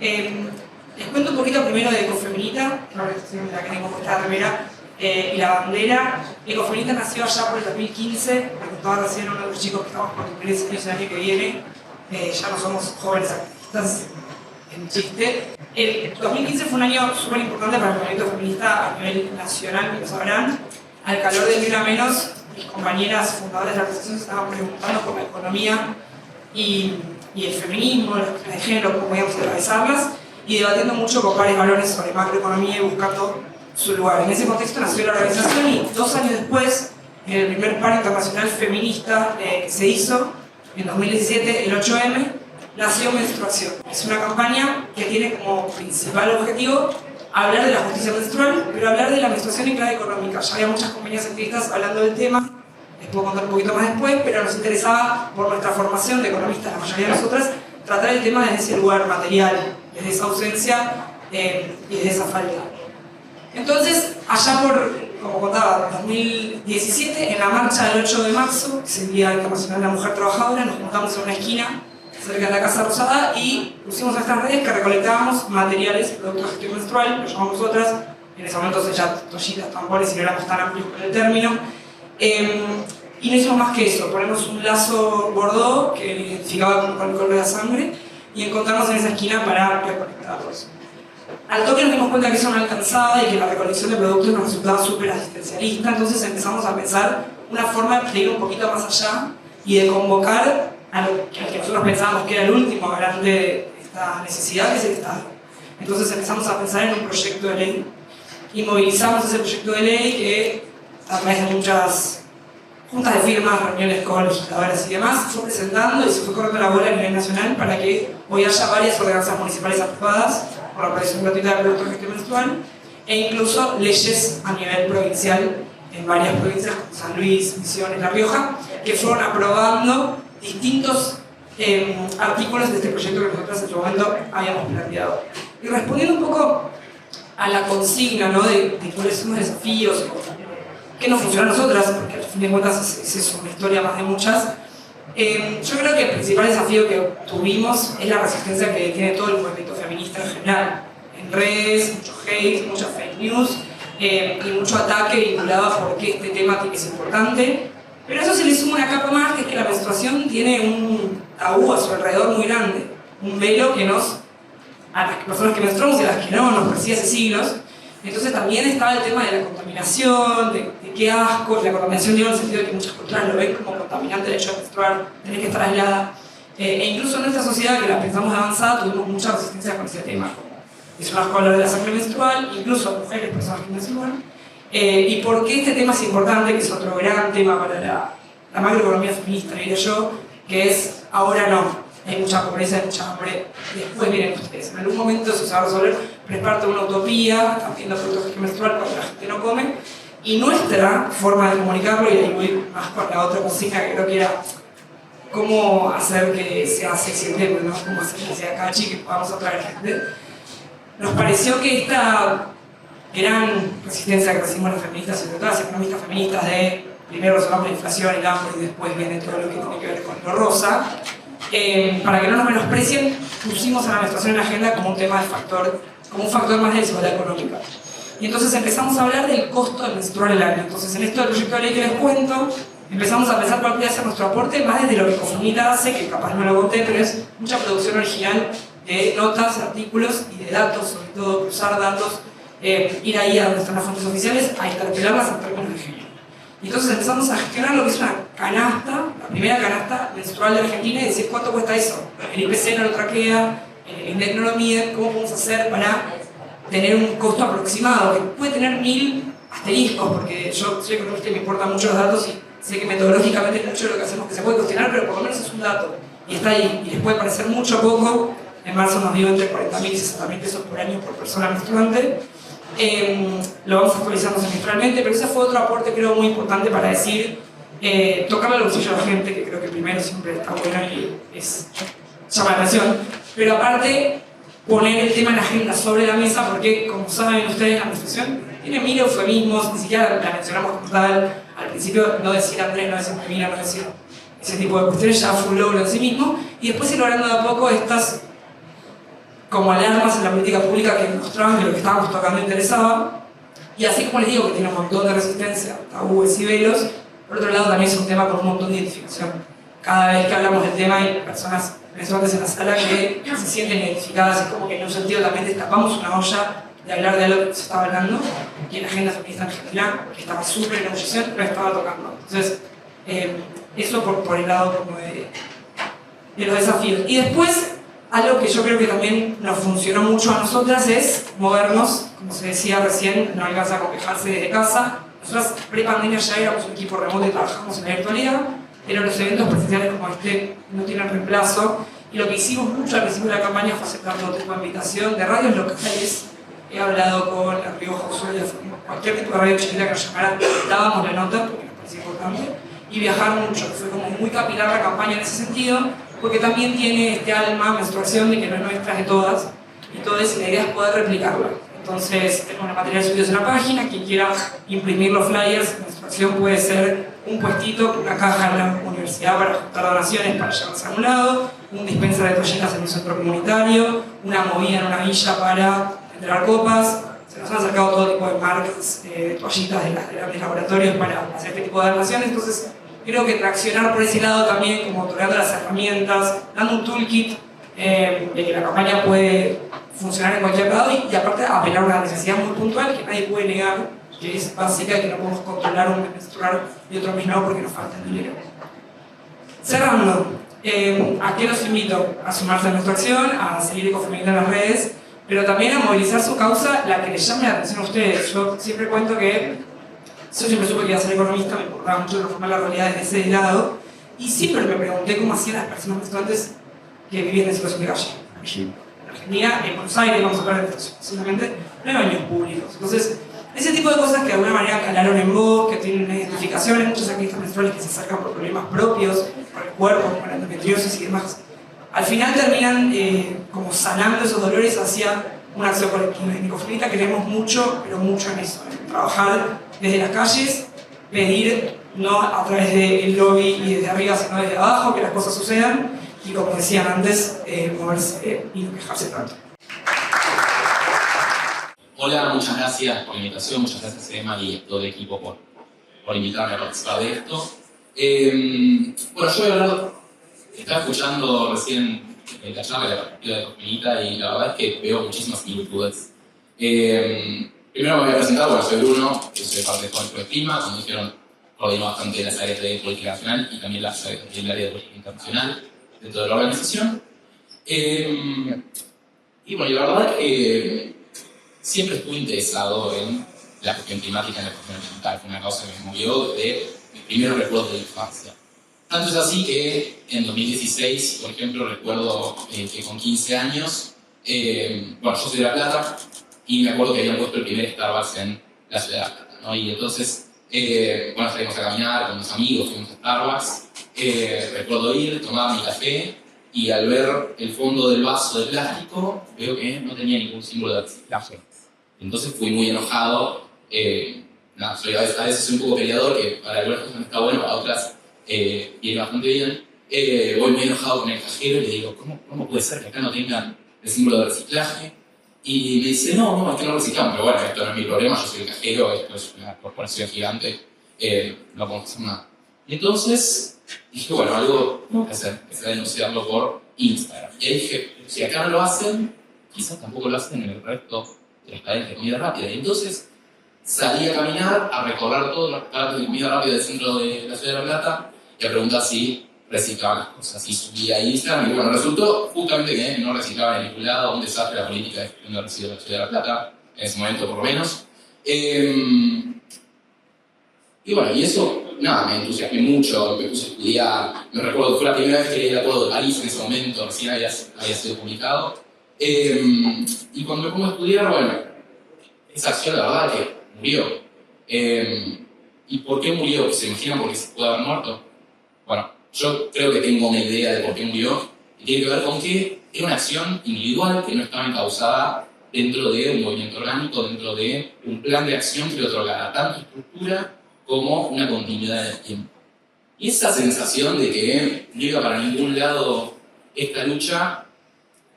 Les cuento un poquito primero de Ecofeminita, la que tengo puesta la remera, y la bandera. Ecofeminita nació allá por el 2015, me contaba recién uno de los chicos que estamos por cumplir ese año el año que viene. Ya no somos jóvenes activistas, en chiste. El 2015 fue un año súper importante para el movimiento feminista a nivel nacional, como sabrán. Al calor del Ni Una Menos, mis compañeras fundadoras de la organización se estaban preguntando por la economía y el feminismo, las cuestiones de género, cómo podíamos atravesarlas, y debatiendo mucho con varios valores sobre macroeconomía y buscando su lugar. En ese contexto nació la organización y 2 años después, en el primer paro internacional feminista que se hizo, en 2017, el 8M, nació Menstruación. Es una campaña que tiene como principal objetivo hablar de la justicia menstrual, pero hablar de la menstruación en clave económica. Ya había muchas compañías activistas hablando del tema, les puedo contar un poquito más después, pero nos interesaba, por nuestra formación de economistas, la mayoría de nosotras, tratar el tema desde ese lugar material, desde esa ausencia y desde esa falta. Entonces, allá por, como contaba, 2017, en la marcha del 8 de marzo, que es el Día Internacional de la Mujer Trabajadora, nos juntamos en una esquina cerca de la Casa Rosada y pusimos a estas redes que recolectábamos materiales, productos de gestión menstrual, lo llamamos nosotras, en ese momento se llaman toallitas, tampones y no éramos tan amplios con el término. Y no hicimos más que eso, ponemos un lazo bordó que identificaba con el color de la sangre y encontrarnos en esa esquina para recolectarlos. Al toque nos dimos cuenta que eso no alcanzaba y que la recolección de productos nos resultaba súper asistencialista, entonces empezamos a pensar una forma de ir un poquito más allá y de convocar a lo que nosotros pensábamos que era el último garante de esta necesidad, que es el Estado. Entonces empezamos a pensar en un proyecto de ley y movilizamos ese proyecto de ley que, a través de muchas juntas de firmas, reuniones con legisladoras y demás, fue presentando y se fue corriendo la bola a nivel nacional para que hoy haya varias ordenanzas municipales aprobadas por la provisión gratuita de productos de gestión menstrual e incluso leyes a nivel provincial en varias provincias como San Luis, Misiones, La Rioja, que fueron aprobando distintos artículos de este proyecto que nosotros en su momento habíamos planteado. Y respondiendo un poco a la consigna, ¿no?, de cuáles son los desafíos, que no funciona a nosotras, porque al fin de cuentas es eso, una historia más de muchas. Yo creo que el principal desafío que tuvimos es la resistencia que tiene todo el movimiento feminista en general. En redes, mucho hate, mucha fake news y mucho ataque vinculado a por qué este tema es importante. Pero a eso se le suma una capa más, que es que la menstruación tiene un tabú a su alrededor muy grande. Un velo que a las personas que menstruamos y a las que no, nos persigue hace siglos. Entonces también estaba el tema de la contaminación, de qué asco, la contaminación digo en el sentido de que muchas culturas lo ven como contaminante el hecho de menstruar, tener que estar aislada. E incluso en nuestra sociedad, que la pensamos avanzada, tuvimos mucha resistencia con ese tema. Es una escuela de la sangre menstrual, incluso mujeres, personas que menstruan. Y por qué este tema es importante, que es otro gran tema para la macroeconomía feminista, diría yo, que es ahora no. Hay mucha pobreza, hay mucha hambre, después vienen ustedes. En algún momento eso se va a resolver, pero es parte de una utopía, están viendo productos de gestión menstrual cuando la gente no come. Y nuestra forma de comunicarlo, y ahí voy más con la otra consigna que creo que era cómo hacer que sea sexy el tema, ¿no? Cómo hacer que sea catchy, que podamos atraer gente. Nos pareció que esta gran resistencia que recibimos las feministas, sobre todo las economistas feministas, de primero resolvamos la inflación, el hambre y después viene todo lo que tiene que ver con lo rosa. Para que no nos menosprecien, pusimos a la menstruación en la agenda como un tema de como un factor más de desigualdad económica. Y entonces empezamos a hablar del costo de menstruar el año. Entonces en esto del proyecto de ley que les cuento, empezamos a pensar cuál podría ser nuestro aporte, más desde lo que Ecofeminita hace, que capaz no lo conté, pero es mucha producción original de notas, artículos y de datos, sobre todo cruzar datos, ir ahí a donde están las fuentes oficiales, a interpelarlas en términos de género. Y entonces empezamos a gestionar lo que es una canasta, la primera canasta menstrual de Argentina, y decir cuánto cuesta eso. El IPC no lo traquea, el INDEC no lo mide, cómo podemos hacer para tener un costo aproximado, que puede tener 1000 asteriscos, porque yo soy economista y me importan mucho los datos y sé que metodológicamente mucho de lo que hacemos que se puede cuestionar, pero por lo menos es un dato y está ahí, y les puede parecer mucho o poco. En marzo nos dio entre 40.000 y 60.000 pesos por año por persona menstruante. Lo vamos actualizando semestralmente, pero ese fue otro aporte creo muy importante para decir, tocarle al bolsillo a la gente, que creo que primero siempre está bueno y llama la atención, pero aparte poner el tema en la agenda sobre la mesa, porque como saben ustedes, la menstruación tiene 1000 eufemismos, ni siquiera la mencionamos como tal. Al principio no decir Andrés, no decir Femina, no decir ese tipo de cuestiones ya fue un logro en sí mismo, y después ir logrando de a poco estas como alarmas en la política pública que mostraban que lo que estábamos tocando interesaba. Y así como les digo que tiene un montón de resistencia, tabúes y velos, por otro lado también es un tema con un montón de identificación. Cada vez que hablamos del tema hay personas presentes en la sala que se sienten identificadas, es como que en un sentido también destapamos una olla de hablar de algo que se estaba hablando, que en la agenda feminista argentina, que estaba súper en ebullición, lo estaba tocando. Entonces, eso por el lado como de los desafíos. Y después, algo que yo creo que también nos funcionó mucho a nosotras es movernos, como se decía recién, no alcanza a quejarse desde casa. Nosotras pre-pandemia ya éramos un equipo remoto y trabajamos en la virtualidad, pero los eventos presenciales como este no tienen reemplazo. Y lo que hicimos mucho al principio de la campaña fue aceptar todo tipo de invitación de radios locales. He hablado con La Rioja, Ushuaia, cualquier tipo de radio chilena que nos llamara, dábamos la nota porque nos parecía importante, y viajar mucho. Fue como muy capilar la campaña en ese sentido, porque también tiene este alma, menstruación, de que no es nuestra, de todas, y todas, y la idea es poder replicarla. Entonces, tenemos la material subidos en la página, quien quiera imprimir los flyers, menstruación puede ser un puestito, una caja en la universidad para juntar donaciones para llevarse a un lado, un dispenser de toallitas en un centro comunitario, una movida en una villa para entregar copas. Se nos han sacado todo tipo de marcas, toallitas de los grandes laboratorios para hacer este tipo de donaciones. Entonces, creo que traccionar por ese lado también, como otorgando las herramientas, dando un toolkit de que la campaña puede funcionar en cualquier lado y aparte apelar a una necesidad muy puntual que nadie puede negar, que es básica y que no podemos controlar un mes menstruar y otro mes no porque nos falta el dinero. Cerrando, ¿a qué los invito? A sumarse a nuestra acción, a seguir Ecofeminita en las redes, pero también a movilizar su causa, la que les llame la atención a ustedes. Yo siempre cuento que yo siempre supe que iba a ser economista, me importaba mucho transformar la realidad desde ese lado, y siempre me pregunté cómo hacían las personas menstruantes que vivían en situación de calle. En Argentina, en Buenos Aires, vamos a hablar de esto posiblemente, no hay baños públicos. Entonces, ese tipo de cosas que de alguna manera calaron en vos, que tienen una identificación, hay muchos activistas menstruales que se acercan por problemas propios, por el cuerpo, por la endometriosis y demás. Al final terminan como sanando esos dolores hacia una acción colectiva. En Ecofeminita creemos mucho, pero mucho en eso, en trabajar desde las calles, pedir no a través del lobby y desde arriba, sino desde abajo, que las cosas sucedan, y como decían antes, moverse y no quejarse tanto. Hola, muchas gracias por la invitación, muchas gracias Emma y a todo el equipo por invitarme a participar de esto. Bueno, yo voy a hablar, estaba escuchando recién la charla de la perspectiva de Ecofeminita y la verdad es que veo muchísimas similitudes. Primero me voy a presentar, bueno, soy Bruno, yo soy parte de Jóvenes por el Clima, como dijeron, coordino bastante las áreas de política nacional y también las áreas del área de política internacional dentro de la organización. Y bueno, la verdad es que siempre estuve interesado en la cuestión climática, en la cuestión ambiental. Fue una causa que me movió desde mis primeros recuerdos de la infancia. Tanto es así que en 2016, por ejemplo, recuerdo que con 15 años, bueno, yo soy de La Plata y me acuerdo que habían puesto el primer Starbucks en la ciudad de La Plata, ¿no? Y entonces, bueno, salimos a caminar con mis amigos, fuimos a Starbucks. Recuerdo ir, tomaba mi café y al ver el fondo del vaso de plástico, veo que no tenía ningún símbolo de reciclaje. Entonces fui muy enojado. Nada, soy a veces soy un poco peleador, que para algunas cosas no está bueno, para otras viene bastante bien. Voy muy enojado con el cajero y le digo, ¿cómo puede ser que acá no tengan el símbolo de reciclaje? Y me dice, no, es que no reciclamos. Pero bueno, esto no es mi problema, yo soy el cajero, esto es una corporación gigante, no podemos hacer nada. Y entonces dije, bueno, algo tengo que hacer, que sea denunciarlo por Instagram. Y ahí dije, si acá no lo hacen, quizás tampoco lo hacen en el resto de las cadenas de comida rápida. Y entonces salí a caminar, a recorrer todas las cadenas de comida rápida del centro de la ciudad de La Plata y a preguntar si reciclaban las cosas. Y subí a Instagram y bueno, resultó justamente que no reciclaban en ningún lado, un desastre la política de gestión de residuos de la ciudad de La Plata, en ese momento por lo menos. Y bueno, y eso, nada, me entusiasmé mucho, me puse a estudiar. Me recuerdo que fue la primera vez que leí el apodo de París en ese momento, recién había sido publicado. Y cuando me pongo a estudiar, bueno, esa acción la verdad que murió. ¿Y por qué murió? ¿Se imaginan por qué se puede haber muerto? Bueno, yo creo que tengo una idea de por qué murió, y tiene que ver con que era una acción individual que no estaba encauzada dentro de un movimiento orgánico, dentro de un plan de acción que le otorgara tanto estructura como una continuidad del tiempo. Y esa sensación de que no iba para ningún lado esta lucha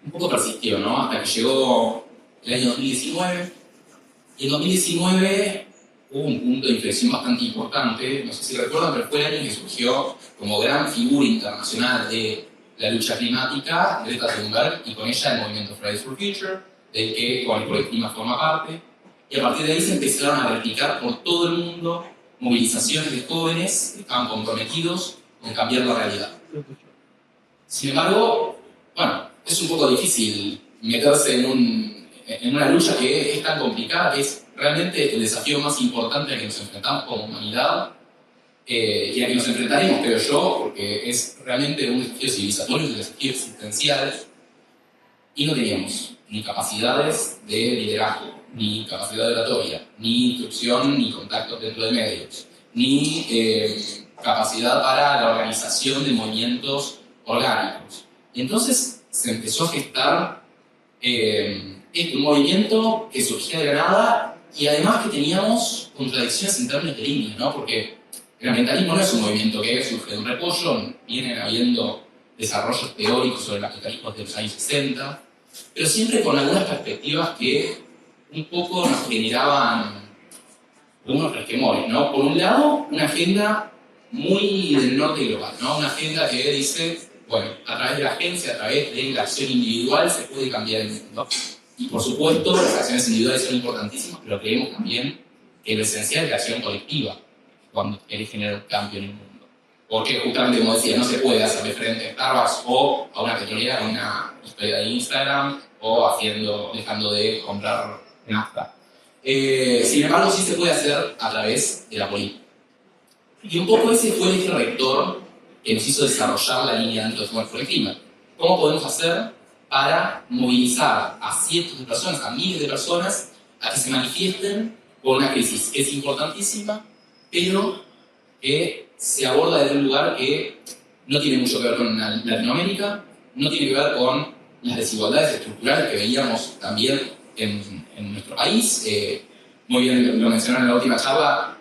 un poco persistió, ¿no? Hasta que llegó el año 2019. Y en 2019 hubo un punto de inflexión bastante importante, no sé si recuerdan, pero fue el año que surgió como gran figura internacional de la lucha climática Greta Thunberg, y con ella el movimiento Fridays for Future, del que con el colectivo forma parte. Y a partir de ahí se empezaron a replicar por todo el mundo movilizaciones de jóvenes que estaban comprometidos con cambiar la realidad. Sin embargo, bueno, es un poco difícil meterse en una lucha que es tan complicada, que es realmente el desafío más importante al que nos enfrentamos como humanidad, y a que nos enfrentaremos, creo yo, porque es realmente un desafío civilizatorio, un desafío existencial, y no teníamos ni capacidades de liderazgo, ni capacidad oratoria, ni instrucción, ni contactos dentro de medios, ni capacidad para la organización de movimientos orgánicos. Y entonces se empezó a gestar un movimiento que surgía de la nada, y además que teníamos contradicciones en términos de línea, ¿no? Porque el ambientalismo no es un movimiento que surge de un repollo, vienen habiendo desarrollos teóricos sobre el capitalismo desde los años 60, pero siempre con algunas perspectivas que un poco nos generaban algunos resquemores, ¿no? Por un lado, una agenda muy del norte global, ¿no? Una agenda que dice, bueno, a través de la agencia, a través de la acción individual se puede cambiar el mundo. Y por supuesto, las acciones individuales son importantísimas, pero creemos también que lo esencial es la acción colectiva cuando querés generar un cambio en el mundo. Porque justamente, como decía, no se puede hacerle frente a Starbucks o a una petrolera con una historia de Instagram o dejando de comprar nafta. Sin embargo, sí se puede hacer a través de la política. Y un poco ese fue el eje rector que nos hizo desarrollar la línea dentro de Fuerza por el Clima. ¿Cómo podemos hacer para movilizar a cientos de personas, a miles de personas, a que se manifiesten por una crisis que es importantísima, pero que se aborda desde un lugar que no tiene mucho que ver con Latinoamérica, no tiene que ver con las desigualdades estructurales que veíamos también en nuestro país? Muy bien lo mencionaron en la última charla.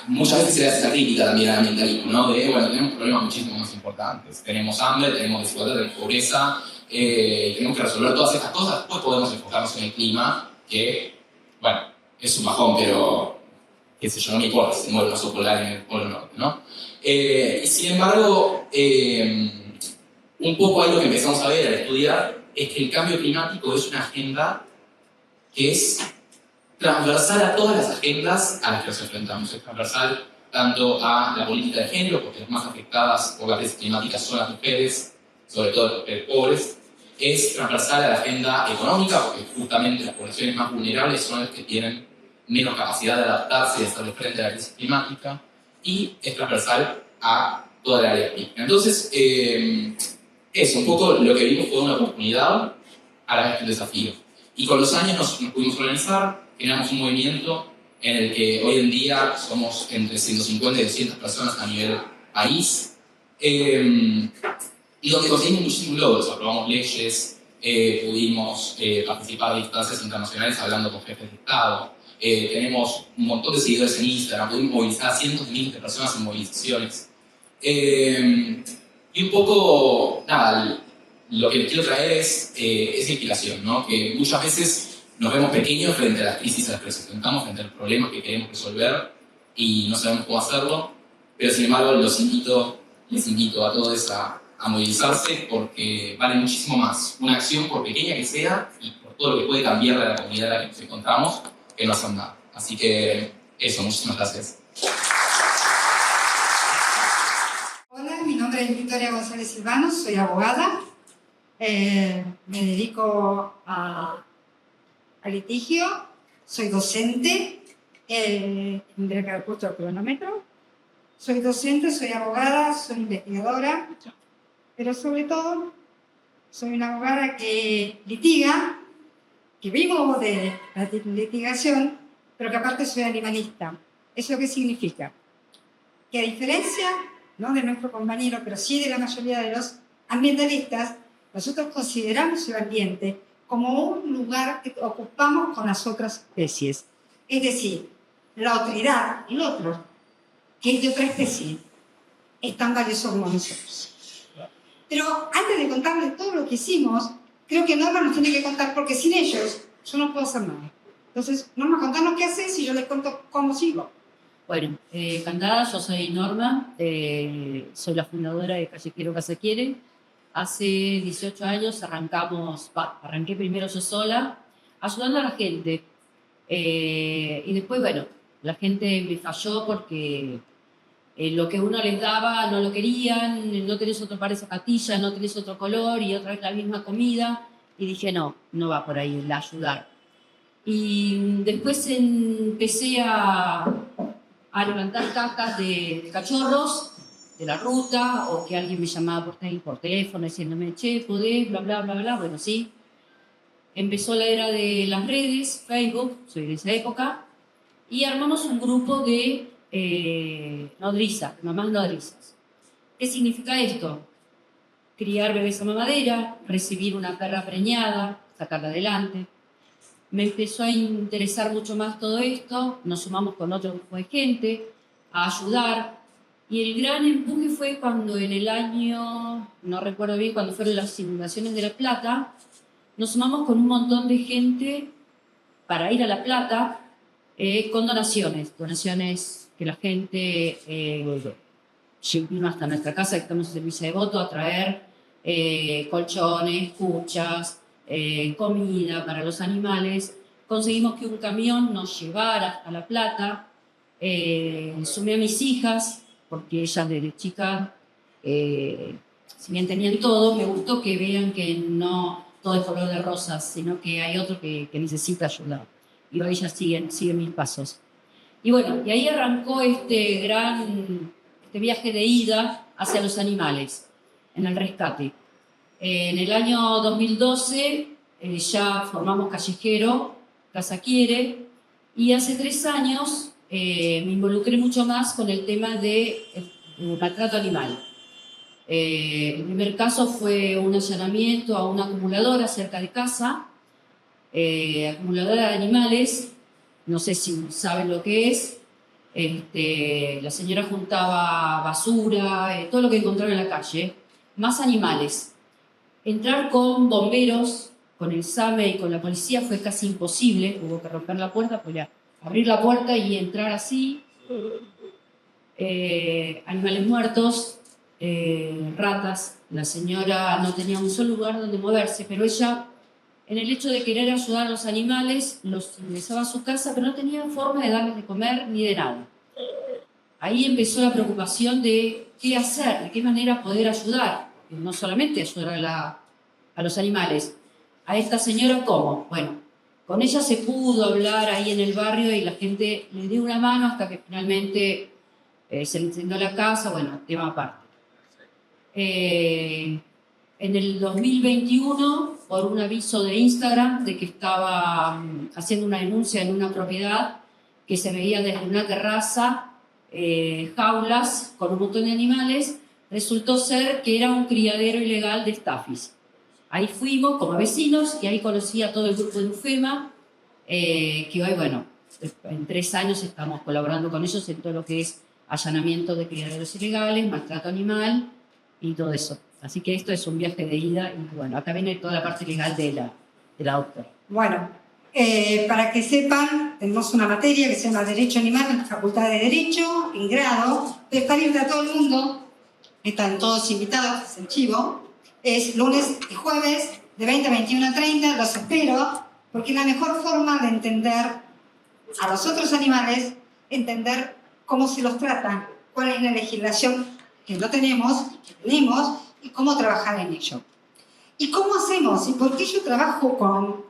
Muchas veces se le hace esa crítica también al ambientalismo, ¿no? De, bueno, tenemos problemas muchísimo más importantes. Tenemos hambre, tenemos desigualdad, tenemos pobreza, tenemos que resolver todas estas cosas. Después podemos enfocarnos en el clima, que, bueno, es un bajón, pero, qué sé yo, no me importa si se mueve el oso polar en el polo norte, ¿no? Y sin embargo, un poco algo que empezamos a ver al estudiar es que el cambio climático es una agenda que es transversal a todas las agendas a las que nos enfrentamos. Es transversal tanto a la política de género, porque las más afectadas por la crisis climática son las mujeres, sobre todo las mujeres pobres. Es transversal a la agenda económica, porque justamente las poblaciones más vulnerables son las que tienen menos capacidad de adaptarse y de hacerle frente a la crisis climática. Y es transversal a toda la área política. Entonces, eso, un poco lo que vimos fue una oportunidad a la vez que un desafío. Y con los años nos pudimos organizar, generamos un movimiento en el que hoy en día somos entre 150 y 200 personas a nivel país, y donde conseguimos muchísimos logros. Aprobamos leyes, pudimos participar de instancias internacionales hablando con jefes de Estado, tenemos un montón de seguidores en Instagram, pudimos movilizar a cientos de miles de personas en movilizaciones. Y un poco, nada, lo que les quiero traer es inspiración, ¿no? Que muchas veces nos vemos pequeños frente a las crisis a las que nos enfrentamos, frente a los problemas que queremos resolver y no sabemos cómo hacerlo, pero sin embargo les invito a todos a movilizarse, porque vale muchísimo más una acción, por pequeña que sea, y por todo lo que puede cambiar de la comunidad en la que nos encontramos, que no hacer nada. Así que eso, muchísimas gracias. Hola, mi nombre es Victoria González Silvano, soy abogada, me dedico a litigio, soy docente en el curso de cronómetro, soy docente, soy abogada, soy investigadora, pero sobre todo soy una abogada que litiga, que vivo de la litigación, pero que aparte soy animalista. ¿Eso qué significa? Que a diferencia, no de nuestro compañero, pero sí de la mayoría de los ambientalistas, nosotros consideramos el ambiente como un lugar que ocupamos con las otras especies. Es decir, la otredad, el otro, que es de otra especie, es tan valioso como nosotros. Pero antes de contarles todo lo que hicimos, creo que Norma nos tiene que contar, porque sin ellos yo no puedo hacer nada. Entonces, Norma, contanos qué haces y yo les cuento cómo sigo. Bueno, encantada, yo soy Norma, soy la fundadora de Calle Quiero, Casa Quiere. Hace 18 años arranqué primero yo sola, ayudando a la gente. Y después, bueno, la gente me falló porque lo que uno les daba no lo querían, no tenés otro par de zapatillas, no tenés otro color y otra vez la misma comida. Y dije, no va por ahí el ayudar. Y después empecé a levantar cajas de cachorros de la ruta, o que alguien me llamaba por teléfono diciéndome, che, podés, bla, bla, bla, bla. Bueno, sí. Empezó la era de las redes, Facebook, soy de esa época, y armamos un grupo de nodrizas, mamás nodrizas. ¿Qué significa esto? Criar bebés a mamadera, recibir una perra preñada, sacarla adelante. Me empezó a interesar mucho más todo esto, nos sumamos con otro grupo de gente a ayudar, y el gran empuje fue cuando en el año, no recuerdo bien, cuando fueron las inundaciones de La Plata, nos sumamos con un montón de gente para ir a La Plata con donaciones que la gente vino hasta nuestra casa, que estamos en servicio de voto, a traer colchones, cuchas, comida para los animales. Conseguimos que un camión nos llevara hasta La Plata. Sumé a mis hijas, porque ellas desde chicas, si bien tenían todo, me gustó que vean que no todo es color de rosas, sino que hay otro que necesita ayuda. Y hoy ellas siguen mis pasos. Y bueno, y ahí arrancó este viaje de ida hacia los animales, en el rescate. En el año 2012 ya formamos Callejero, Casa Quiere, y hace 3 años me involucré mucho más con el tema de maltrato animal. El primer caso fue un allanamiento a una acumuladora cerca de casa, acumuladora de animales, no sé si saben lo que es. La señora juntaba basura, todo lo que encontraba en la calle, más animales. Entrar con bomberos, con el SAME y con la policía fue casi imposible, hubo que romper la puerta, pues ya, abrir la puerta y entrar así. Animales muertos, ratas. La señora no tenía un solo lugar donde moverse, pero ella, en el hecho de querer ayudar a los animales, los ingresaba a su casa, pero no tenía forma de darles de comer ni de nada. Ahí empezó la preocupación de qué hacer, de qué manera poder ayudar. No solamente ayudar a los animales. A esta señora, ¿cómo? Bueno, con ella se pudo hablar ahí en el barrio y la gente le dio una mano hasta que finalmente se le incendió la casa. Bueno, tema aparte. En el 2021, por un aviso de Instagram de que estaba haciendo una denuncia en una propiedad que se veía desde una terraza, jaulas con un montón de animales, resultó ser que era un criadero ilegal de estafis. Ahí fuimos como vecinos y ahí conocí a todo el grupo de UFEMA, que hoy, bueno, en 3 años estamos colaborando con ellos en todo lo que es allanamiento de criaderos ilegales, maltrato animal y todo eso. Así que esto es un viaje de ida y bueno, acá viene toda la parte legal de la doctora. Bueno, para que sepan, tenemos una materia que se llama Derecho Animal en la Facultad de Derecho, en grado, está abierta a todo el mundo, están todos invitados, es el chivo. Es lunes y jueves de 20 a 21:30, los espero, porque la mejor forma de entender a los otros animales, entender cómo se los trata, cuál es la legislación que no tenemos, que tenemos, y cómo trabajar en ello. ¿Y cómo hacemos? ¿Y por qué yo trabajo con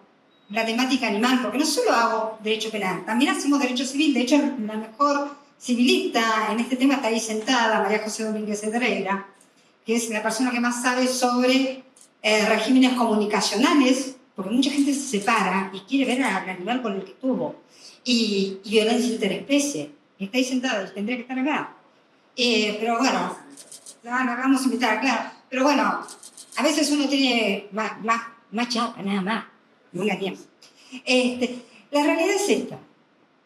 la temática animal? Porque no solo hago derecho penal, también hacemos derecho civil. De hecho, la mejor civilista en este tema está ahí sentada, María José Domínguez Edreira, que es la persona que más sabe sobre regímenes comunicacionales, porque mucha gente se separa y quiere ver al animal con el que tuvo, y violencia interespecie. Está ahí sentada y tendría que estar acá. Pero bueno, la vamos a invitar, claro. Pero bueno, a veces uno tiene más chapa, nada más, no engañemos. La realidad es esta.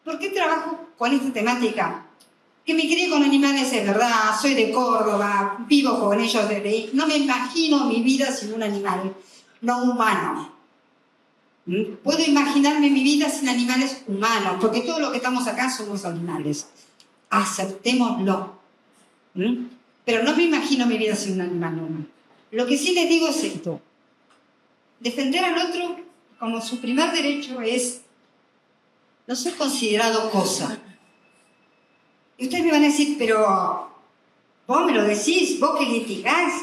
¿Por qué trabajo con esta temática? que me crié con animales, es verdad, soy de Córdoba, vivo con ellos desde ahí. No me imagino mi vida sin un animal no humano. Puedo imaginarme mi vida sin animales humanos, porque todo lo que estamos acá somos animales. Aceptémoslo. Pero no me imagino mi vida sin un animal humano. Lo que sí les digo es esto. Defender al otro como su primer derecho es no ser considerado cosa. Y ustedes me van a decir, pero vos me lo decís, vos que litigás,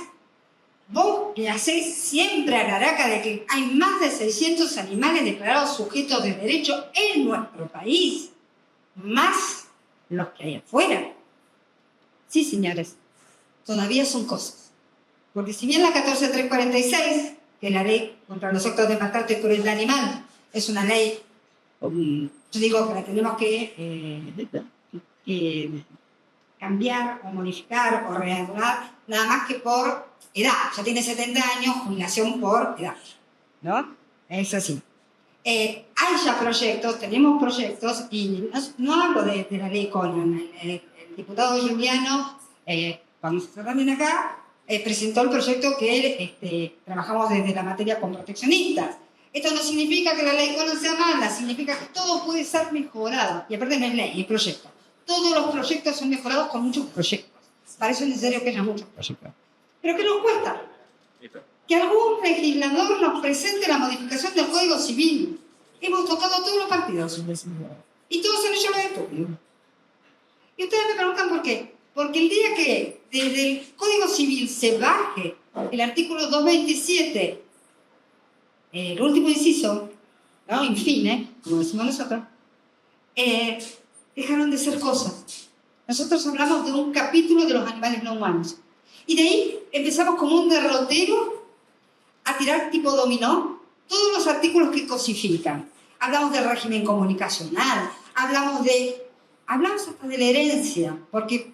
vos que hacés siempre a Caraca de que hay más de 600 animales declarados sujetos de derecho en nuestro país, más los que hay afuera. Sí, señores, todavía son cosas. Porque si bien la 14346, que es la ley contra los actos de maltrato y crueldad animal, es una ley, yo digo que la tenemos que cambiar o modificar o reanudar, nada más que por edad. Ya tiene 70 años, jubilación por edad. ¿No? Es así. Hay ya proyectos, tenemos proyectos, y no hablo de la ley Conan. El diputado Juliano, cuando se también acá, presentó el proyecto que trabajamos desde la materia con proteccionistas. Esto no significa que la ley Conan sea mala, significa que todo puede ser mejorado. Y aparte no es ley, es proyecto. Todos los proyectos son mejorados con muchos proyectos. Para eso es necesario que haya muchos proyectos. ¿Pero qué nos cuesta? Que algún legislador nos presente la modificación del Código Civil. Hemos tocado a todos los partidos. Y todos han hecho lo de estúpido. Y ustedes me preguntan por qué. Porque el día que desde el Código Civil se baje el artículo 227, el último inciso, ¿no? Infine, como decimos nosotros, dejaron de ser cosas. Nosotros hablamos de un capítulo de los animales no humanos. Y de ahí empezamos como un derrotero a tirar tipo dominó todos los artículos que cosifican. Hablamos del régimen comunicacional, hablamos hasta de la herencia, porque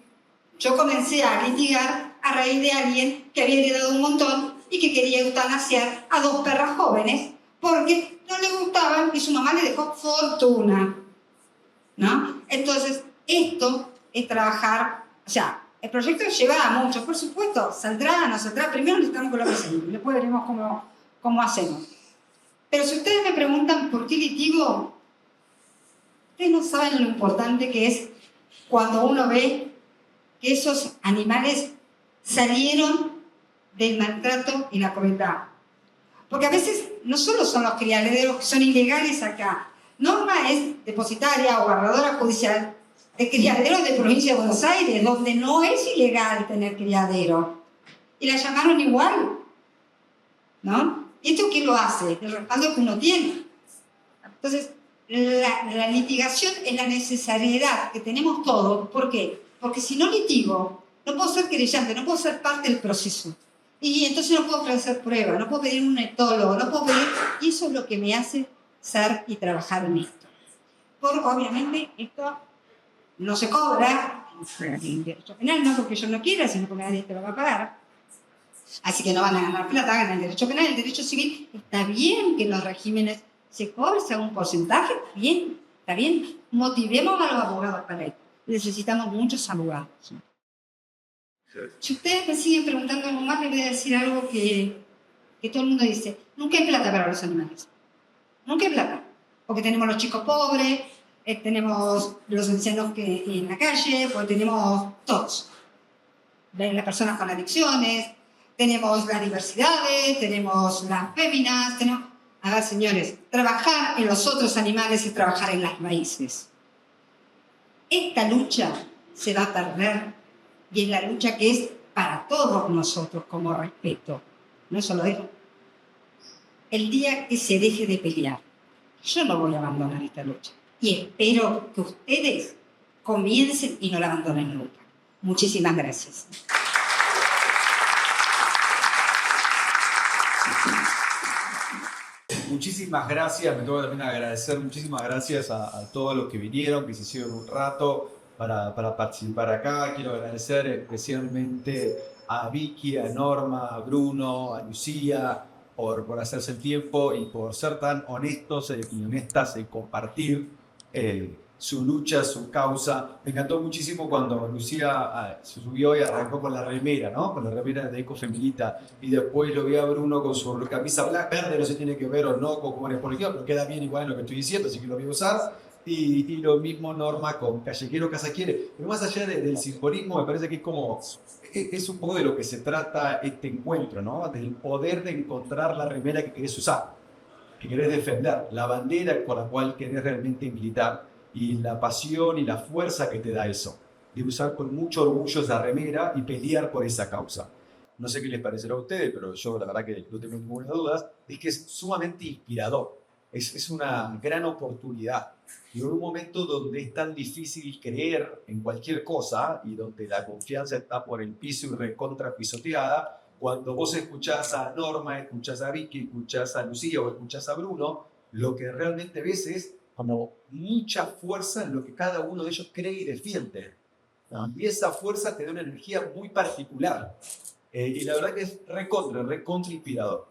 yo comencé a litigar a raíz de alguien que había heredado un montón y que quería eutanasiar a 2 perras jóvenes porque no le gustaban y su mamá le dejó fortuna, ¿no? Entonces, esto es trabajar, o sea, el proyecto lleva a mucho, por supuesto, saldrá, no saldrá, primero necesitamos que lo presenten, y después veremos cómo hacemos. Pero si ustedes me preguntan por qué litigo, ustedes no saben lo importante que es cuando uno ve que esos animales salieron del maltrato y la crueldad. Porque a veces no solo son los criaderos que son ilegales acá. Norma es depositaria o guardadora judicial de criaderos de provincia de Buenos Aires, donde no es ilegal tener criadero. Y la llamaron igual, ¿no? ¿Y esto quién lo hace? El respaldo que uno tiene. Entonces, la litigación es la necesariedad que tenemos todos. ¿Por qué? Porque si no litigo, no puedo ser querellante, no puedo ser parte del proceso. Y entonces no puedo ofrecer pruebas, no puedo pedir un etólogo, no puedo pedir... Y eso es lo que me hace ser y trabajar en esto. Porque obviamente esto no se cobra en derecho penal, no porque yo no quiera, sino porque nadie te lo va a pagar. Así que no van a ganar plata, ganan el derecho penal, el derecho civil. Está bien que los regímenes se cobren un porcentaje, está bien. Motivemos a los abogados para esto. Necesitamos muchos abogados. Si ustedes me siguen preguntando algo más, les voy a decir algo que todo el mundo dice. Nunca hay plata para los animales. Nunca hay plata. Porque tenemos los chicos pobres, tenemos los ancianos que en la calle, pues tenemos todos. Las personas con adicciones, tenemos las diversidades, tenemos las féminas, tenemos... A ver, señores, trabajar en los otros animales es trabajar en las raíces. Esta lucha se va a perder y es la lucha que es para todos nosotros como respeto. No solo eso. El día que se deje de pelear, yo no voy a abandonar esta lucha. Y espero que ustedes comiencen y no la abandonen nunca. Muchísimas gracias. Muchísimas gracias, me tengo que también agradecer, muchísimas gracias a todos los que vinieron, que se hicieron un rato para participar acá. Quiero agradecer especialmente a Vicky, a Norma, a Bruno, a Lucía, por hacerse el tiempo y por ser tan honestos y honestas en compartir su lucha, su causa. Me encantó muchísimo cuando Lucía se subió y arrancó con la remera, ¿no? Con la remera de Ecofeminita. Y después lo vi a Bruno con su camisa verde, no sé si tiene que ver o no con cómo por ejemplo, pero queda bien igual en lo que estoy diciendo, así que lo voy a usar. Y lo mismo Norma con Callequero Casa Quiere. Pero más allá del simbolismo, me parece que es como... Es un poco de lo que se trata este encuentro, ¿no? Del poder de encontrar la remera que querés usar, que querés defender, la bandera con la cual querés realmente militar y la pasión y la fuerza que te da eso, de usar con mucho orgullo esa remera y pelear por esa causa. No sé qué les parecerá a ustedes, pero yo la verdad que no tengo ninguna duda, es que es sumamente inspirador, es una gran oportunidad. Y en un momento donde es tan difícil creer en cualquier cosa y donde la confianza está por el piso y recontra pisoteada, cuando vos escuchás a Norma, escuchás a Vicky, escuchás a Lucía o escuchás a Bruno, lo que realmente ves es como mucha fuerza en lo que cada uno de ellos cree y defiende. Y esa fuerza te da una energía muy particular. Y la verdad que es recontra inspirador.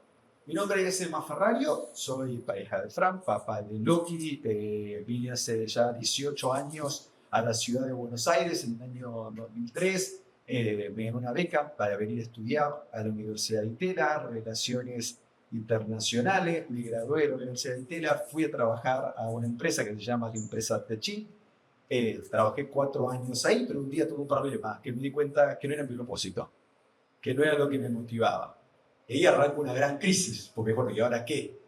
Mi nombre es Emma Ferrario, soy pareja de Fran, papá de Loki. Vine hace ya 18 años a la ciudad de Buenos Aires en el año 2003. Me gané una beca para venir a estudiar a la Universidad de Itela, Relaciones Internacionales. Me gradué de la Universidad de Itela, fui a trabajar a una empresa que se llama la empresa Techin. Trabajé 4 años ahí, pero un día tuve un problema, que me di cuenta que no era mi propósito, que no era lo que me motivaba. Y ahí arranca una gran crisis, porque bueno, ¿y ahora qué?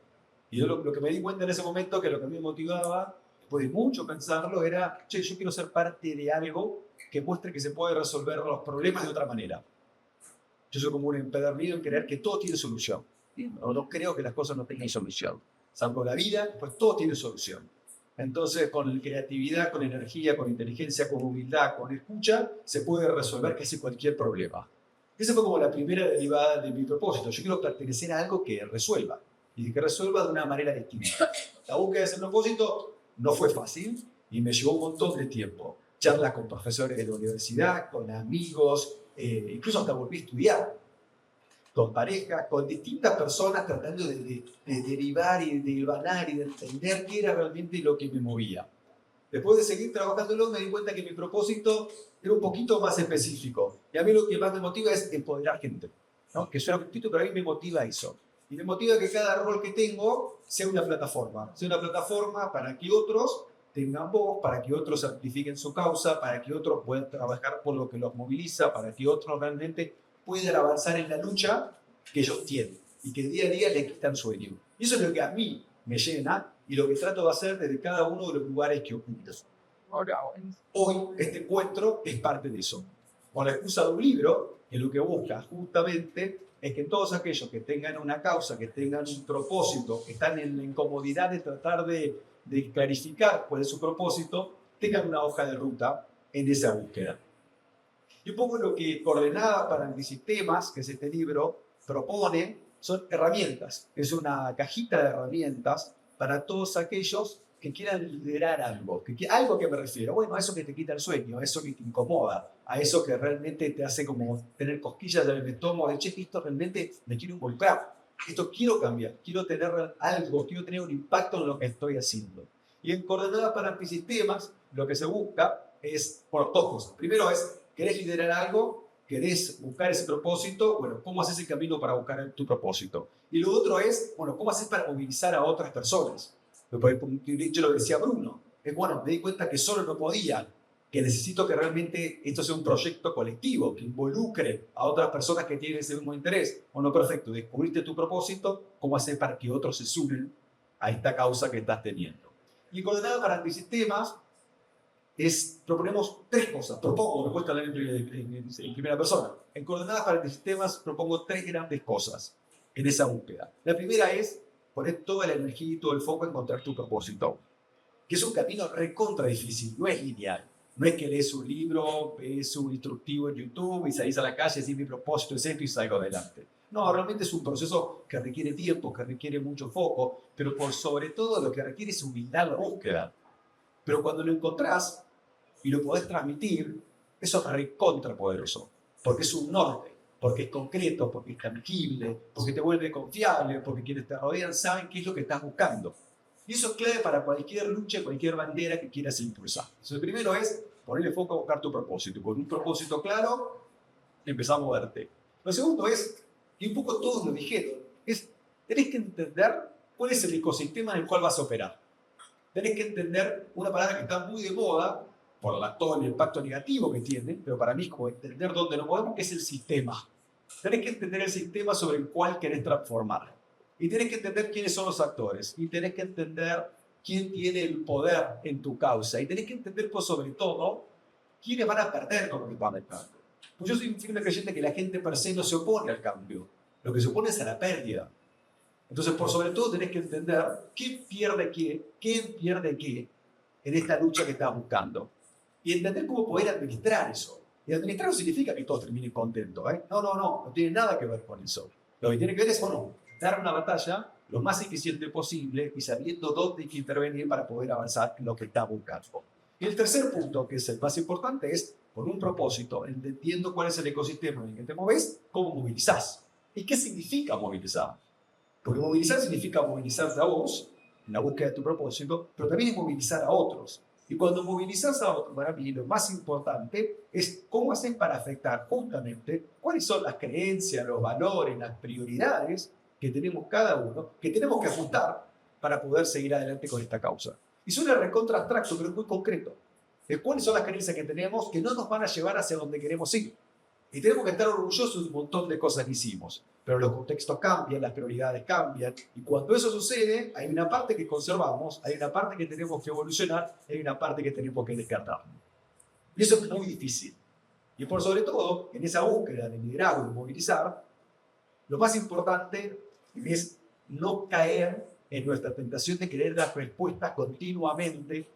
Y yo lo que me di cuenta en ese momento, que lo que me motivaba, después de mucho pensarlo, era, che, yo quiero ser parte de algo que muestre que se puede resolver los problemas de otra manera. Yo soy como un empedernido en creer que todo tiene solución. No creo que las cosas no tengan solución. Salvo la vida, pues todo tiene solución. Entonces, con creatividad, con energía, con inteligencia, con humildad, con escucha, se puede resolver casi cualquier problema. Esa fue como la primera derivada de mi propósito. Yo quiero pertenecer a algo que resuelva, y que resuelva de una manera distinta. La búsqueda de ese propósito no fue fácil y me llevó un montón de tiempo. Charlas con profesores de la universidad, con amigos, incluso hasta volví a estudiar, con parejas, con distintas personas, tratando de derivar y de hilvanar y de entender qué era realmente lo que me movía. Después de seguir trabajándolo, me di cuenta que mi propósito era un poquito más específico. Y a mí lo que más me motiva es empoderar gente, ¿no? Que suena poquito, pero a mí me motiva eso. Y me motiva que cada rol que tengo sea una plataforma. Sea una plataforma para que otros tengan voz, para que otros amplifiquen su causa, para que otros puedan trabajar por lo que los moviliza, para que otros realmente puedan avanzar en la lucha que ellos tienen y que día a día les quitan sueño. Y eso es lo que a mí me llena y lo que trato de hacer desde cada uno de los lugares que ocupo. Hoy este encuentro es parte de eso. Con la excusa de un libro, que lo que busca justamente es que todos aquellos que tengan una causa, que tengan un propósito, que están en la incomodidad de tratar de clarificar cuál es su propósito, tengan una hoja de ruta en esa búsqueda. Y un poco lo que Coordenada para Antisistemas, que es este libro, propone, son herramientas. Es una cajita de herramientas para todos aquellos que quieran liderar algo. ¿Algo que me refiero? Bueno, a eso que te quita el sueño, a eso que te incomoda, a eso que realmente te hace como tener cosquillas en el estómago, de che, esto realmente me quiero involucrar, esto quiero cambiar, quiero tener algo, quiero tener un impacto en lo que estoy haciendo. Y en Coordenadas para Antisistemas, lo que se busca es, bueno, dos cosas. Primero es, ¿querés liderar algo? ¿Querés buscar ese propósito? Bueno, ¿cómo haces el camino para buscar tu propósito? Y lo otro es, bueno, ¿cómo haces para movilizar a otras personas? Yo lo decía Bruno, es bueno, me di cuenta que solo no podía, que necesito que realmente esto sea un proyecto colectivo, que involucre a otras personas que tienen ese mismo interés. Bueno, perfecto, descubriste tu propósito, ¿cómo hacer para que otros se sumen a esta causa que estás teniendo? Y Coordenada para Antisistemas proponemos 3 cosas, me cuesta hablar en primera persona. En Coordenadas para Antisistemas propongo 3 grandes cosas en esa búsqueda. La primera es poner toda la energía y todo el foco en encontrar tu propósito, que es un camino recontra difícil, no es lineal. No es que lees un libro, ves un instructivo en YouTube y salís a la calle y decís mi propósito es esto y salgo adelante. No, realmente es un proceso que requiere tiempo, que requiere mucho foco, pero por sobre todo lo que requiere es humildad en la búsqueda. Pero cuando lo encontrás y lo podés transmitir, eso es recontra poderoso, porque es un norte, porque es concreto, porque es tangible, porque te vuelve confiable, porque quienes te rodean saben qué es lo que estás buscando. Y eso es clave para cualquier lucha, cualquier bandera que quieras impulsar. Entonces, el primero es ponerle foco a buscar tu propósito. Con un propósito claro, empezar a moverte. Lo segundo es, y un poco todos lo dijeron, es tenés que entender cuál es el ecosistema en el cual vas a operar. Tenés que entender una palabra que está muy de moda, por todo el impacto negativo que tiene, pero para mí es como entender dónde nos movemos, que es el sistema. Tenés que entender el sistema sobre el cual querés transformar. Y tenés que entender quiénes son los actores. Y tenés que entender quién tiene el poder en tu causa. Y tenés que entender, pues, sobre todo, quiénes van a perder con lo que van a cambio. Pues yo soy un firme creyente que la gente per se no se opone al cambio. Lo que se opone es a la pérdida. Entonces, por sobre todo, tenés que entender quién pierde qué en esta lucha que estás buscando. Y entender cómo poder administrar eso. Y administrar no significa que todos terminen contentos. No tiene nada que ver con eso. Lo que tiene que ver es, dar una batalla lo más eficiente posible y sabiendo dónde hay que intervenir para poder avanzar en lo que está buscando. Y el tercer punto, que es el más importante, es con un propósito, entendiendo cuál es el ecosistema en el que te moves, cómo movilizás. ¿Y qué significa movilizar? Porque movilizar significa movilizarte a vos, en la búsqueda de tu propósito, pero también es movilizar a otros. Y cuando movilizas a otros, para mí lo más importante es cómo haces para afectar justamente cuáles son las creencias, los valores, las prioridades que tenemos cada uno, que tenemos que ajustar para poder seguir adelante con esta causa. Y suena recontra abstracto, pero es muy concreto. ¿Cuáles son las creencias que tenemos que no nos van a llevar hacia donde queremos ir? Y tenemos que estar orgullosos de un montón de cosas que hicimos. Pero los contextos cambian, las prioridades cambian. Y cuando eso sucede, hay una parte que conservamos, hay una parte que tenemos que evolucionar, hay una parte que tenemos que descartar. Y eso es muy difícil. Y por sobre todo, en esa búsqueda de liderazgo y movilizar, lo más importante es no caer en nuestra tentación de querer dar respuestas continuamente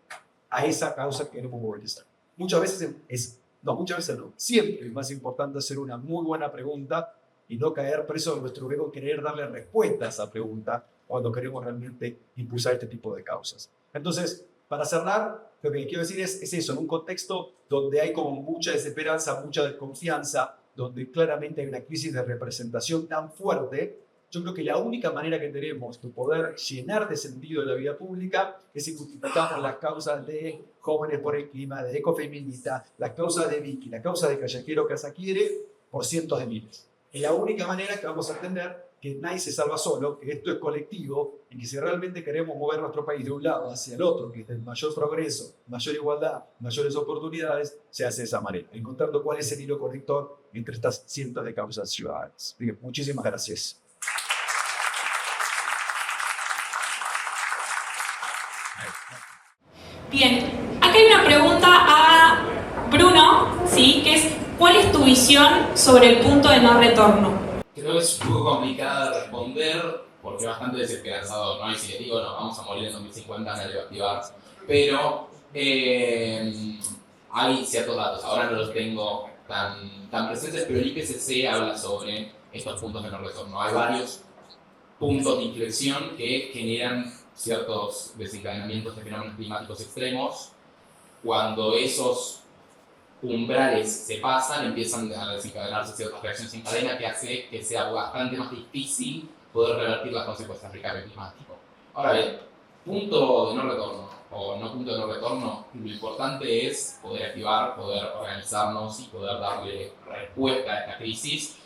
a esa causa que queremos movilizar. Muchas veces no. Siempre es más importante hacer una muy buena pregunta y no caer preso en nuestro ego, querer darle respuesta a esa pregunta cuando queremos realmente impulsar este tipo de causas. Entonces, para cerrar, lo que quiero decir es eso, en un contexto donde hay como mucha desesperanza, mucha desconfianza, donde claramente hay una crisis de representación tan fuerte, yo creo que la única manera que tenemos de poder llenar de sentido de la vida pública es si justificamos las causas de Jóvenes por el Clima, de Ecofeminista, las causas de Vicky, la causa de Kayakero Casaquiere, por cientos de miles. Es la única manera que vamos a entender que nadie se salva solo, que esto es colectivo y que si realmente queremos mover nuestro país de un lado hacia el otro, que es el mayor progreso, mayor igualdad, mayores oportunidades, se hace de esa manera, encontrando cuál es el hilo conector entre estas cientos de causas ciudadanas. Muchísimas gracias. Bien, acá hay una pregunta a Bruno, ¿sí? Que es, ¿cuál es tu visión sobre el punto de no retorno? Creo que es un poco complicada de responder porque es bastante desesperanzador, ¿no? Y si le digo, no, vamos a morir en 2050, nadie va a activar. Pero hay ciertos datos, ahora no los tengo tan presentes, pero el IPCC habla sobre estos puntos de no retorno. Hay varios puntos de inflexión que generan ciertos desencadenamientos de fenómenos climáticos extremos. Cuando esos umbrales se pasan, empiezan a desencadenarse ciertas reacciones en cadena que hace que sea bastante más difícil poder revertir las consecuencias del cambio climático. Ahora bien, punto de no retorno o no punto de no retorno, lo importante es poder activar, poder organizarnos y poder darle respuesta a esta crisis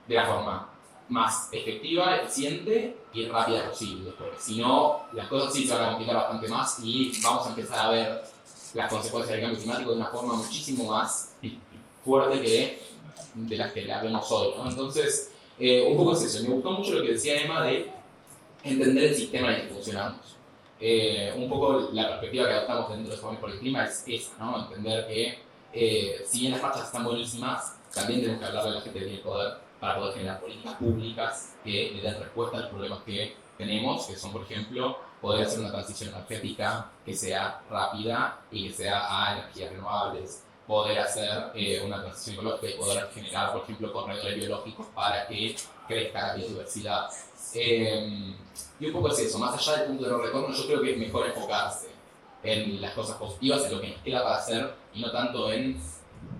de la forma más efectiva, eficiente y rápida posible, porque si no, las cosas sí se van a complicar bastante más y vamos a empezar a ver las consecuencias del cambio climático de una forma muchísimo más fuerte que de las que la vemos hoy, ¿no? Entonces, un poco es eso. Me gustó mucho lo que decía Emma de entender el sistema en el que funcionamos. Un poco la perspectiva que adoptamos dentro de Jóvenes por el Clima es esa, ¿no? Entender que si bien las marchas están buenísimas, también tenemos que hablar de la gente que tiene poder para poder generar políticas públicas que le den respuesta a los problemas que tenemos, que son, por ejemplo, poder hacer una transición energética que sea rápida y que sea a energías renovables, poder hacer una transición ecológica y poder generar, por ejemplo, corredores biológicos para que crezca la biodiversidad. Y un poco es eso, más allá del punto de no retorno, yo creo que es mejor enfocarse en las cosas positivas, en lo que nos queda para hacer, y no tanto en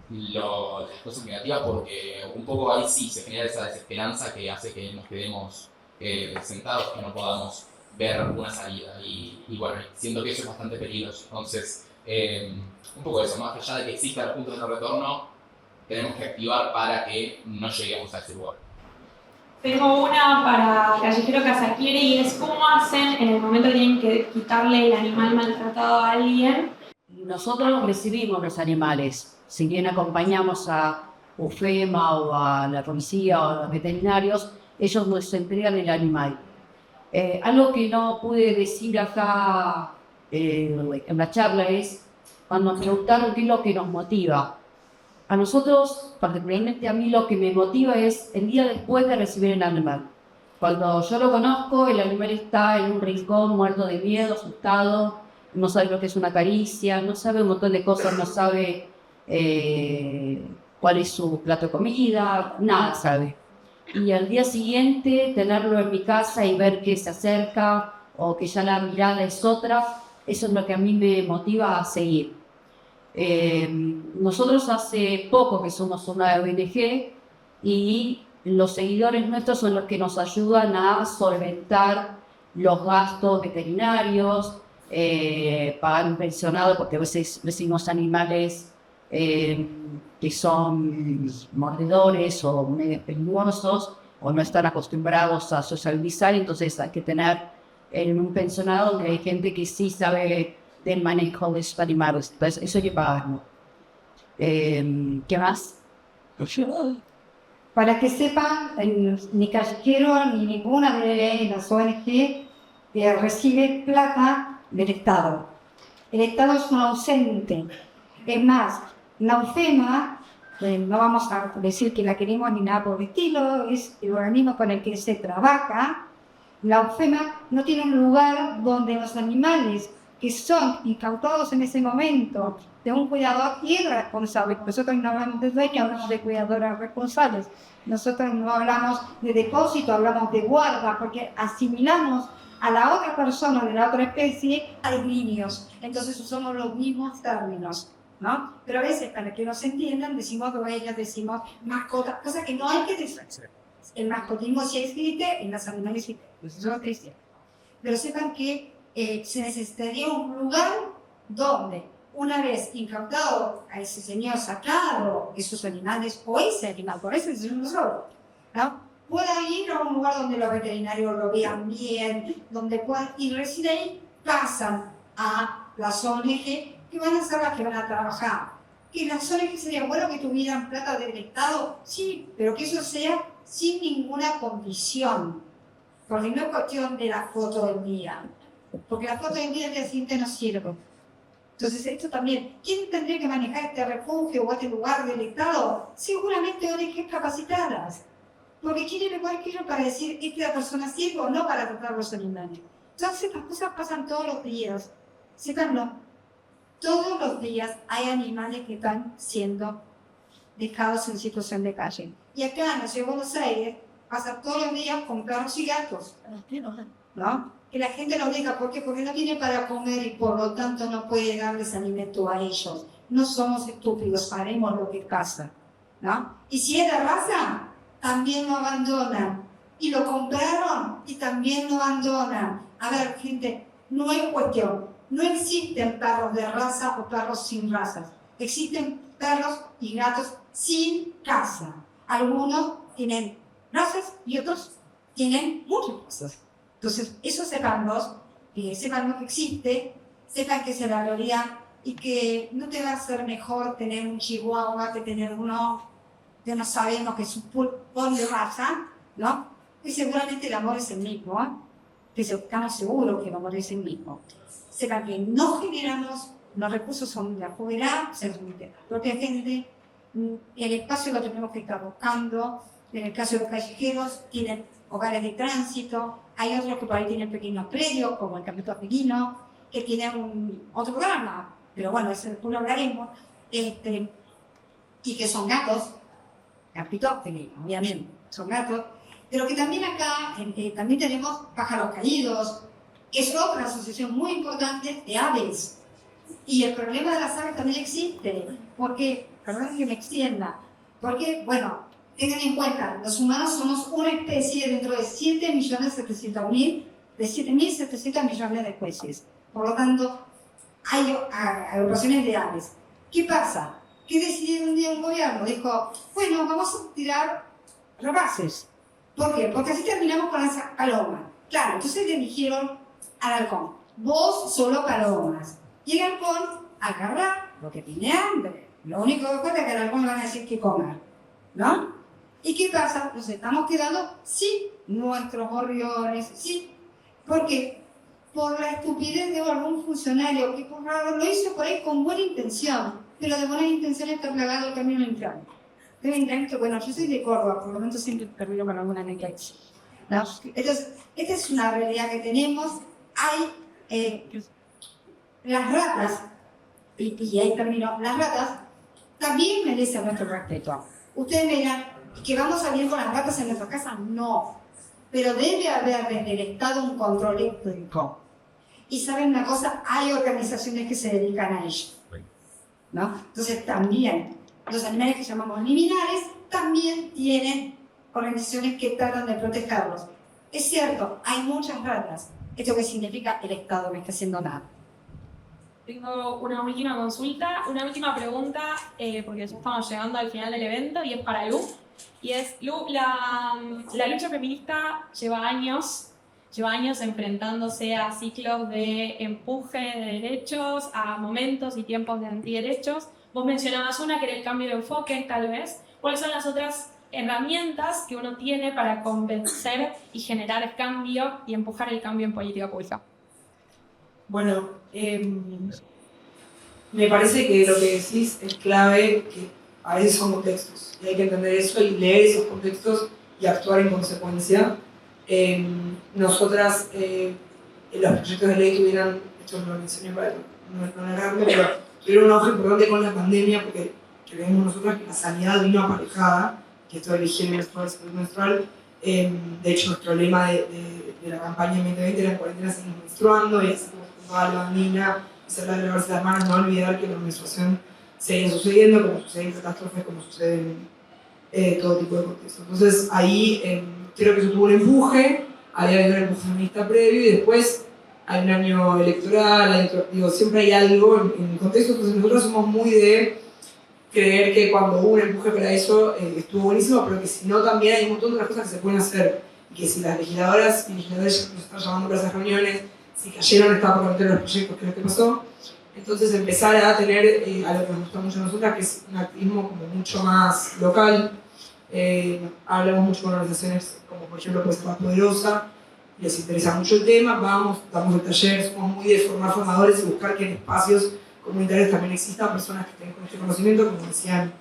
las cosas negativas, porque un poco ahí sí se genera esa desesperanza que hace que nos quedemos sentados, que no podamos ver una salida. Y bueno, siento que eso es bastante peligroso. Entonces, un poco eso, más allá de que exista el punto de no retorno, tenemos que activar para que no lleguemos a ese lugar. Tengo una para Callejero Casaquiere y es cómo hacen en el momento que tienen que quitarle el animal maltratado a alguien. Nosotros recibimos los animales, si bien acompañamos a UFEMA o a la policía o a los veterinarios, ellos nos entregan el animal. Algo que no pude decir acá en la charla es cuando nos preguntaron qué es lo que nos motiva. A nosotros, particularmente a mí, lo que me motiva es el día después de recibir el animal. Cuando yo lo conozco, el animal está en un rincón muerto de miedo, asustado, no sabe lo que es una caricia, no sabe un montón de cosas, no sabe cuál es su plato de comida, nada sabe. Y al día siguiente tenerlo en mi casa y ver que se acerca o que ya la mirada es otra, eso es lo que a mí me motiva a seguir. Nosotros hace poco que somos una ONG y los seguidores nuestros son los que nos ayudan a solventar los gastos veterinarios, pagar un pensionado porque a veces recibimos animales que son mordedores o medio peligrosos o no están acostumbrados a socializar, entonces hay que tener en un pensionado donde hay gente que sí sabe del manejo de estos animales, entonces eso hay que pagarlo. ¿Qué más? Para que sepan, ni Callejero ni ninguna de las ONG recibe plata del Estado. El Estado es un ausente. Es más, la UFEMA, no vamos a decir que la queremos ni nada por el estilo, es el organismo con el que se trabaja. La UFEMA no tiene un lugar donde los animales que son incautados en ese momento de un cuidador y responsable. Nosotros no hablamos de dueño, hablamos de cuidadoras responsables. Nosotros no hablamos de depósito, hablamos de guarda, porque asimilamos a la otra persona de la otra especie a niños. Entonces usamos los mismos términos, ¿no? Pero a veces, para que nos entiendan, decimos dueñas, decimos mascotas, cosa que no hay que decir. El mascotismo sí existe, en las animales sí, pues eso no existe. Pero sepan que se necesitaría un lugar donde, una vez incautado a ese señor sacado esos animales, o ese animal, por eso es uno solo, ¿no? Pueda ir a un lugar donde los veterinarios lo vean bien, donde puedan, y recién ahí pasan a las ONG que van a ser las que van a trabajar. Que las ONG sería bueno que tuvieran plata del Estado, sí, pero que eso sea sin ninguna condición, porque no es cuestión de la foto del día. Porque la foto del día siguiente no sirve. Entonces, esto también, ¿quién tendría que manejar este refugio o este lugar del Estado? Seguramente ONGs capacitadas. Porque quieren el cualquiera para decir, esta persona sirve o no para tratar los animales. Entonces, estas cosas pasan todos los días. Sépanlo. Todos los días hay animales que están siendo dejados en situación de calle. Y acá en la ciudad de Buenos Aires pasa todos los días con perros y gatos, ¿no? Que la gente lo diga, ¿por qué? Porque no tiene para comer y por lo tanto no puede darles alimento a ellos. No somos estúpidos, haremos lo que pasa, ¿no? Y si es de raza, también lo abandonan. Y lo compraron y también lo abandonan. A ver, gente, no es cuestión. No existen perros de raza o perros sin razas. Existen perros y gatos sin casa. Algunos tienen razas y otros tienen muchas razas. Entonces, eso sepan que existe, sepan que se valoría y que no te va a ser mejor tener un chihuahua que tener uno que no sabemos que es un pulpón de raza, ¿no? Y seguramente el amor es el mismo, ¿eh? Que estamos seguros que el amor es el mismo. Sepan que no generamos, los recursos son de afuera, se los de la propia gente, el espacio lo tenemos que estar buscando. En el caso de los callejeros, tienen hogares de tránsito, hay otros que por ahí tienen pequeños predios, como el Campito Felino, que tienen otro programa, pero bueno, ese lo hablaremos, y que son gatos, Campito Felino, obviamente, son gatos, pero que también acá también tenemos pájaros caídos, que es otra asociación muy importante de aves. Y el problema de las aves también existe, porque, perdón que me extienda, porque, bueno, tengan en cuenta, los humanos somos una especie dentro de 7.700.000 de 7.700 millones de especies. Por lo tanto, hay agrupaciones de aves. ¿Qué pasa? Que decidió un día un gobierno, dijo, bueno, vamos a tirar rapaces. ¿Por qué? Porque así terminamos con las palomas. Claro, entonces le dijeron al halcón, vos solo palomas. Y el halcón agarra lo que tiene hambre. Lo único que cuenta es que al halcón le van a decir qué comer, ¿no? ¿Y qué pasa? Nos estamos quedando sin nuestros gorriones, sí. ¿Por qué? Por la estupidez de algún funcionario que lo hizo por ahí con buena intención, pero de buena intención está plagado el camino al infierno. Bueno, yo soy de Córdoba, por lo tanto siempre termino con alguna anécdota. ¿No? Entonces, esta es una realidad que tenemos. Hay las ratas, y ahí termino, las ratas también merecen nuestro respeto. Ustedes me dirán, ¿que vamos a vivir con las ratas en nuestra casa? No. Pero debe haber desde el Estado un control ético. Y saben una cosa, hay organizaciones que se dedican a ello, ¿no? Entonces también, los animales que llamamos liminales también tienen organizaciones que tratan de protegerlos. Es cierto, hay muchas ratas. ¿Esto qué significa? El Estado no está haciendo nada. Tengo una última consulta, una última pregunta, porque ya estamos llegando al final del evento y es para Lu. Y es, Lu, la lucha feminista lleva años enfrentándose a ciclos de empuje de derechos, a momentos y tiempos de antiderechos. Vos mencionabas una que era el cambio de enfoque, tal vez. ¿Cuáles son las otras herramientas que uno tiene para convencer y generar el cambio y empujar el cambio en política pública? Bueno, me parece que lo que decís es clave, que a veces son contextos y hay que entender eso y leer esos contextos y actuar en consecuencia. Nosotras, los proyectos de ley tuvieran, esto lo mencioné para no alargarme, pero tuvieron un auge importante con la pandemia porque creemos nosotras que la sanidad vino aparejada, que esto de la higiene menstrual, salud menstrual. De hecho, nuestro lema de la campaña 2020 era en cuarentena seguimos menstruando y así como toda la bandina, hacer la de lavarse las manos, no olvidar que la menstruación sigue sucediendo, como sucede en catástrofes, como sucede en todo tipo de contextos. Entonces ahí creo que eso tuvo un empuje, había habido un empuje feminista previo y después hay un año electoral, siempre hay algo en el contexto. Entonces nosotros somos muy de creer que cuando hubo un empuje para eso estuvo buenísimo, pero que si no también hay un montón de otras cosas que se pueden hacer y que si las legisladoras y legisladores nos están llamando para esas reuniones, si cayeron estaba por meter los proyectos, que es lo que pasó. Entonces empezar a tener algo que nos gusta mucho a nosotras, que es un activismo como mucho más local. Hablamos mucho con organizaciones como por ejemplo puede ser La Poderosa, les interesa mucho el tema, vamos, damos el taller, somos muy de formar formadores y buscar que en espacios comunitarios también existan personas que tengan este conocimiento, como decían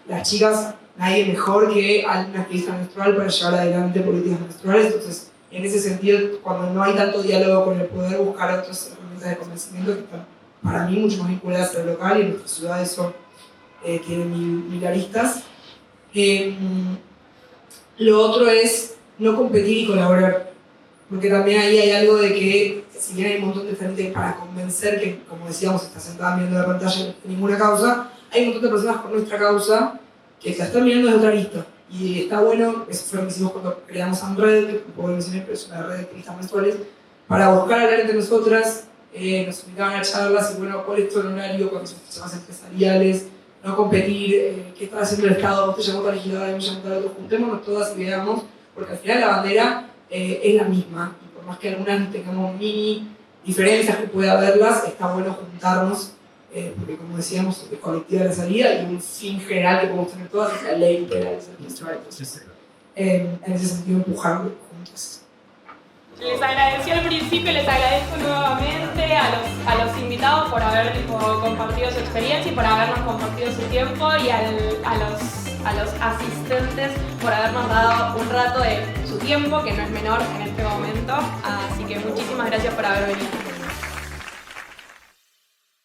las chicas, nadie mejor que alguna activista menstrual para llevar adelante políticas menstruales. Entonces, en ese sentido, cuando no hay tanto diálogo con el poder, buscar otras herramientas de convencimiento que están para mí mucho más vinculadas a lo local, y en nuestra ciudad eso tiene mil aristas. Lo otro es no competir y colaborar, porque también ahí hay algo de que, si bien hay un montón de gente para convencer que, como decíamos, está sentada mirando la pantalla de ninguna causa, hay un montón de personas con nuestra causa que la están mirando desde otra vista. Y está bueno, eso fue lo que hicimos cuando creamos AMRED, que un poco lo mencioné, pero es una red de activistas menstruales, para buscar hablar entre nosotras. Nos invitaban a charlas y bueno, ¿cuál es tu horario cuando son temas empresariales? No competir, ¿qué está haciendo el Estado? Vos te llamó a la legisladora, me llamó a otro, juntémonos todas y veamos, porque al final la bandera es la misma, y por más que algunas tengamos mini diferencias que pueda haberlas, está bueno juntarnos, porque como decíamos, es colectiva la salida y un fin general que podemos tener todas es la ley integral de salud menstrual. Entonces, en ese sentido, empujarlo juntos. Les agradecí al principio y les agradezco nuevamente a los invitados por haber compartido su experiencia y por habernos compartido su tiempo, y a los asistentes por habernos dado un rato de su tiempo, que no es menor en este momento. Así que muchísimas gracias por haber venido.